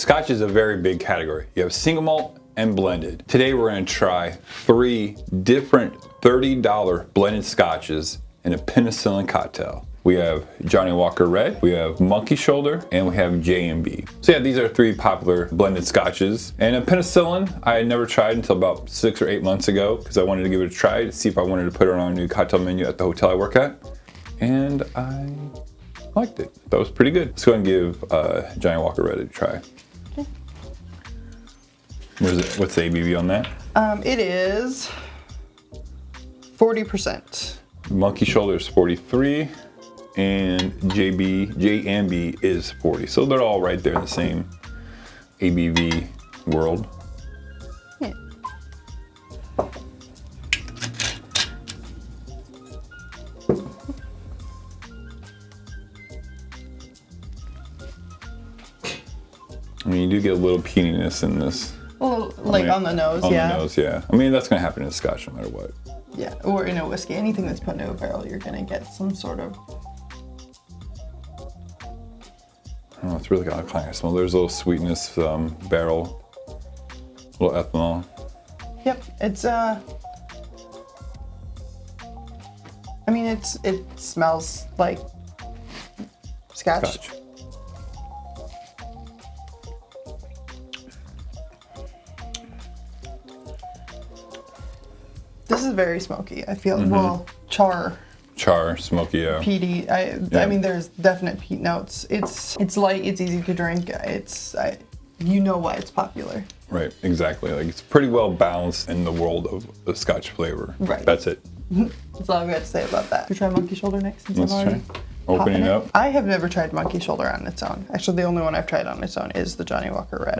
Scotch is a very big category. You have single malt and blended. Today we're going to try 3 different $30 blended scotches in a penicillin cocktail. We have Johnnie Walker Red, we have Monkey Shoulder, and we have J&B. So yeah, these are 3 popular blended scotches. And a penicillin, I had never tried until about 6 or 8 months ago because I wanted to give it a try to see if I wanted to put it on a new cocktail menu at the hotel I work at. And I liked it. That was pretty good. Let's go ahead and give Johnnie Walker Red a try. Okay. What's the ABV on that? It is 40%. Monkey Shoulder is 43. And J&B is 40. So they're all right there in the same ABV world. Yeah. I mean, you do get a little peatiness in this. Well, like on the nose, on yeah. On the nose, yeah. I mean, that's going to happen in Scotch no matter what. Yeah, or in a whiskey. Anything that's put into a barrel, you're going to get some sort of... Oh, it's really got a kind of smell. There's a little sweetness, barrel, a little ethanol. Yep, it's I mean, it smells like Scotch. This is very smoky. I feel well, char, smoky, yeah. peaty. I mean, there's definite peat notes. It's light. It's easy to drink. You know why it's popular. Right, exactly. Like it's pretty well balanced in the world of the Scotch flavor. Right. That's it. That's all I've got to say about that. You try Monkey Shoulder next since Let's I've already try. Opening it up. I have never tried Monkey Shoulder on its own. Actually, the only one I've tried on its own is the Johnnie Walker Red.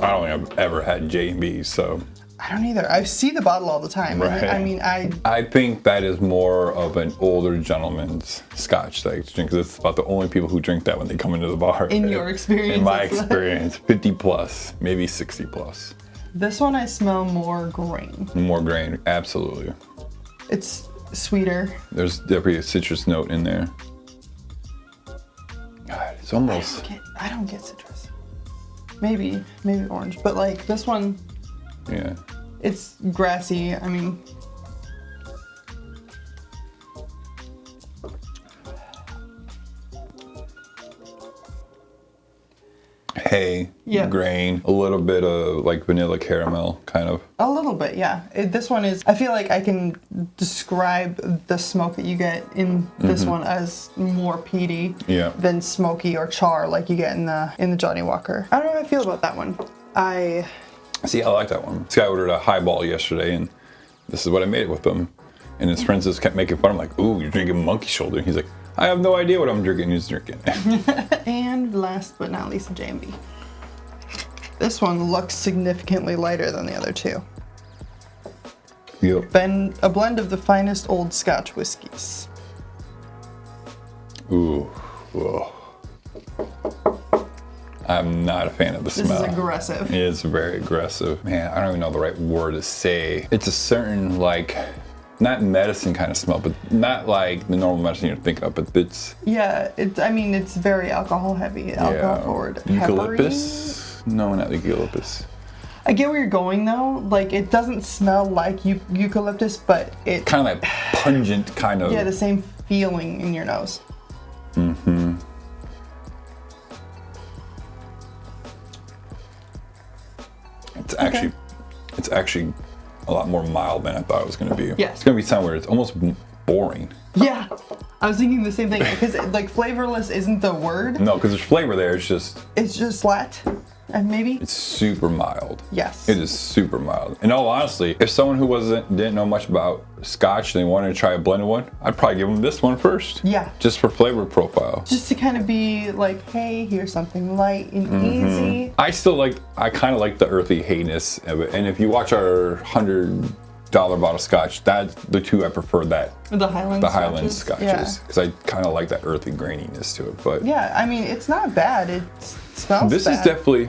I don't think I've ever had J&B, so. I don't either. I see the bottle all the time. Right. I mean, I think that is more of an older gentleman's Scotch that I drink, because it's about the only people who drink that when they come into the bar. In your experience? In my experience, 50 plus, maybe 60 plus. This one I smell more grain. More grain, absolutely. It's sweeter. There's definitely a citrus note in there. God, it's almost... I don't get citrus. Maybe orange, but like this one... Yeah. It's grassy. I mean, hay, grain, a little bit of like vanilla caramel, kind of. A little bit, yeah. This one is, I feel like I can describe the smoke that you get in this one as more peaty than smoky or char like you get in the Johnnie Walker. I don't know how I feel about that one. See, I like that one. This guy ordered a highball yesterday, and this is what I made it with him. And his friends just kept making fun. I'm like, ooh, you're drinking Monkey Shoulder. He's like, I have no idea what I'm drinking. He's drinking. And last but not least, J&B. This one looks significantly lighter than the other two. Yep. Been a blend of the finest old Scotch whiskies. Ooh, whoa. I'm not a fan of the smell. This is aggressive. It's very aggressive. Man, I don't even know the right word to say. It's a certain, like, not medicine kind of smell, but not like the normal medicine you're thinking of, but it's... Yeah, I mean, it's very alcohol heavy, alcohol forward. Eucalyptus? No, not eucalyptus. I get where you're going though. Like, it doesn't smell like eucalyptus, but it... Kind of like pungent kind of... Yeah, the same feeling in your nose. Mm-hmm. It's actually a lot more mild than I thought it was going to be. Yeah. It's going to be somewhere it's almost boring. Yeah, I was thinking the same thing because like flavorless isn't the word. No, because there's flavor there. It's just flat, and maybe. It's super mild. Yes. It is super mild. In all honesty, if someone who didn't know much about Scotch and they wanted to try a blended one, I'd probably give them this one first. Yeah. Just for flavor profile. Just to kind of be like, hey, here's something light and easy. I kind of like the earthy hayness of it. And if you watch our $100 bottle of Scotch, that's the two I prefer. The Highland Scotches, because I kind of like that earthy graininess to it. But yeah, I mean, it's not bad. It smells bad.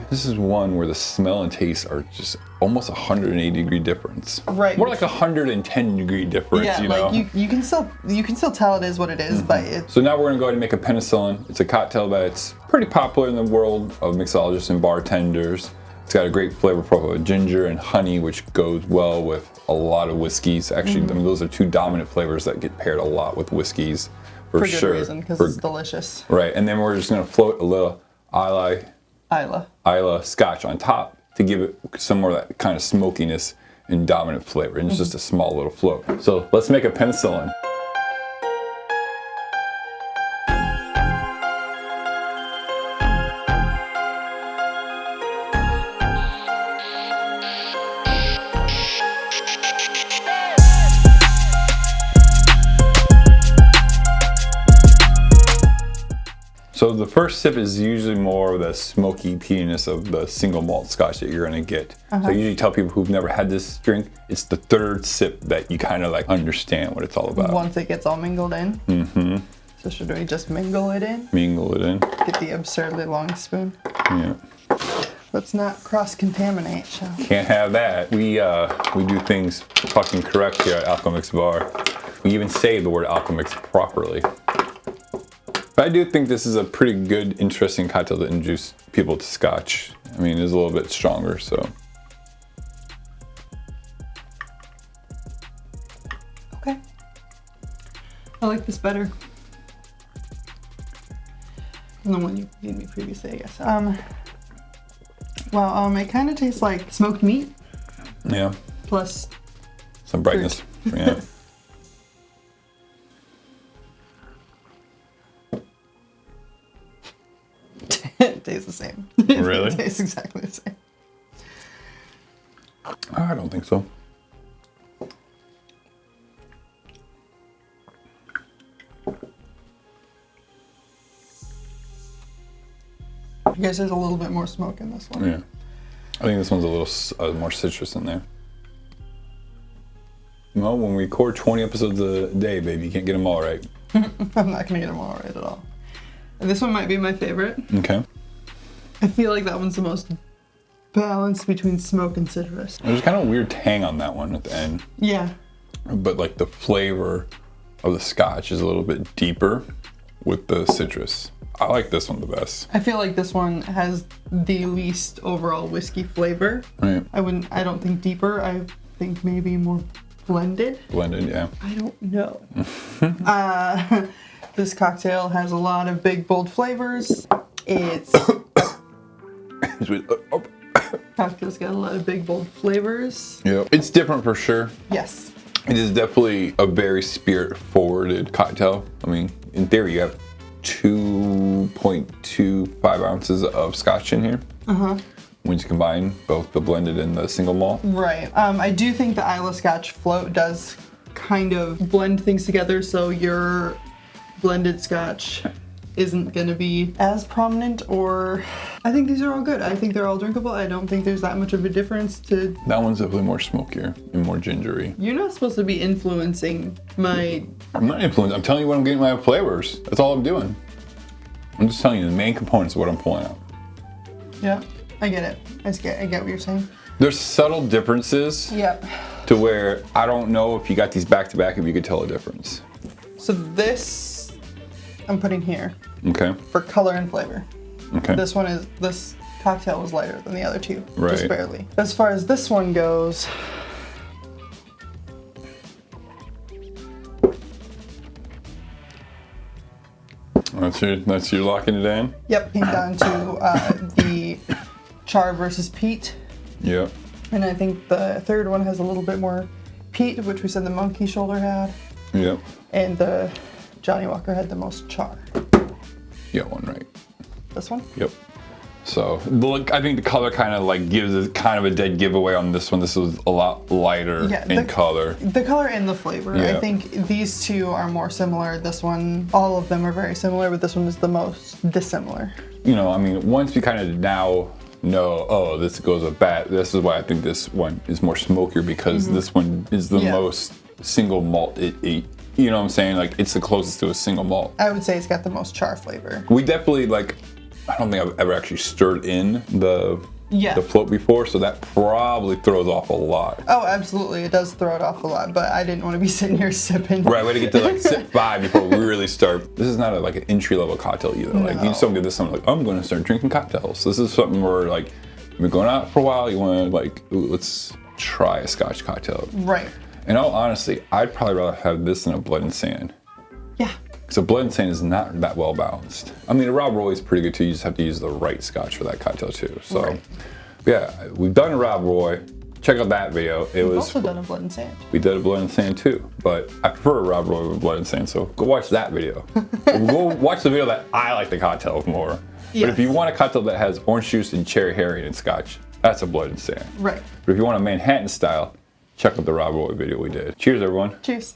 This is one where the smell and taste are just almost 180-degree difference. Right. More like 110-degree difference. Yeah, you know? like you can still tell it is what it is, but it's... So now we're gonna go ahead and make a penicillin. It's a cocktail that's pretty popular in the world of mixologists and bartenders. It's got a great flavor profile of ginger and honey, which goes well with a lot of whiskeys. Actually, I mean, those are two dominant flavors that get paired a lot with whiskeys, for good sure. reason, because it's delicious. Right, and then we're just gonna float a little Islay Scotch on top to give it some more of that kind of smokiness and dominant flavor. And it's just a small little float. So let's make a Penicillin. So the first sip is usually more of the smoky peatiness of the single malt Scotch that you're gonna get. So I usually tell people who've never had this drink, it's the third sip that you kind of like understand what it's all about. Once it gets all mingled in. So should we just mingle it in? Mingle it in. Get the absurdly long spoon. Yeah. Let's not cross-contaminate, shall we? Can't have that. We do things fucking correct here at Alchemix Bar. We even say the word Alchemix properly. But I do think this is a pretty good, interesting cocktail to introduce people to Scotch. I mean, it's a little bit stronger, so. Okay. I like this better than the one you gave me previously, I guess. Well, it kind of tastes like smoked meat. Yeah. Plus some brightness. Yeah. It tastes the same. Really? It tastes exactly the same. I don't think so. I guess there's a little bit more smoke in this one. Yeah. I think this one's a little more citrus in there. Well, when we record 20 episodes a day, baby, you can't get them all right. I'm not gonna get them all right at all. And this one might be my favorite. Okay. I feel like that one's the most balanced between smoke and citrus. There's kind of a weird tang on that one at the end. Yeah. But like the flavor of the Scotch is a little bit deeper with the citrus. I like this one the best. I feel like this one has the least overall whiskey flavor. Right. I don't think deeper. I think maybe more blended. Blended, yeah. I don't know. This cocktail has a lot of big, bold flavors. It's cocktail's got a lot of big, bold flavors. Yeah, it's different for sure. Yes. It is definitely a very spirit-forwarded cocktail. I mean, in theory, you have 2.25 ounces of Scotch in here. When you combine both the blended and the single malt. Right. I do think the Islay Scotch float does kind of blend things together, so your blended Scotch isn't going to be as prominent, or I think these are all good. I think they're all drinkable. I don't think there's that much of a difference to... That one's definitely more smokier and more gingery. You're not supposed to be influencing my... I'm not influencing. I'm telling you what I'm getting my flavors. That's all I'm doing. I'm just telling you the main components of what I'm pulling out. Yeah, I get it. I get what you're saying. There's subtle differences. Yep. To where I don't know if you got these back to back, if you could tell a difference. So this I'm putting here. Okay. For color and flavor. Okay. This cocktail was lighter than the other two. Right. Just barely. As far as this one goes, That's your locking it in? yep, came down to the char versus peat. Yep. And I think the third one has a little bit more peat, which we said the monkey shoulder had. Yep. And the Johnnie Walker had the most char. You got one right. This one? Yep. So, look, I think the color kind of like gives it kind of a dead giveaway on this one. This was a lot lighter in color. The color and the flavor. Yeah. I think these two are more similar. This one, all of them are very similar, but this one is the most dissimilar. You know, I mean, once we kind of now know, oh, this goes with that, this is why I think this one is more smokier, because this one is the most single malt. You know what I'm saying? Like, it's the closest to a single malt. I would say it's got the most char flavor. We definitely, like, I don't think I've ever actually stirred in the the float before, so that probably throws off a lot. Oh, absolutely. It does throw it off a lot, but I didn't want to be sitting here sipping. Right, we had to get to like sip 5 before we really start. This is not like an entry-level cocktail either. No. Like, you just don't get this something like, I'm going to start drinking cocktails. This is something where, like, you've been going out for a while, you want to, like, ooh, let's try a Scotch cocktail. Right. In all honesty, I'd probably rather have this than a Blood and Sand. Yeah. Because a Blood and Sand is not that well balanced. I mean, a Rob Roy is pretty good too. You just have to use the right Scotch for that cocktail too. So, right. Yeah, we've done a Rob Roy. Check out that video. We've also done a Blood and Sand. We did a Blood and Sand too, but I prefer a Rob Roy with Blood and Sand, so go watch that video. Go watch the video that I like the cocktail more. Yes. But if you want a cocktail that has orange juice and cherry herring and Scotch, that's a Blood and Sand. Right. But if you want a Manhattan style, check out the Rob Roy video we did. Cheers, everyone. Cheers.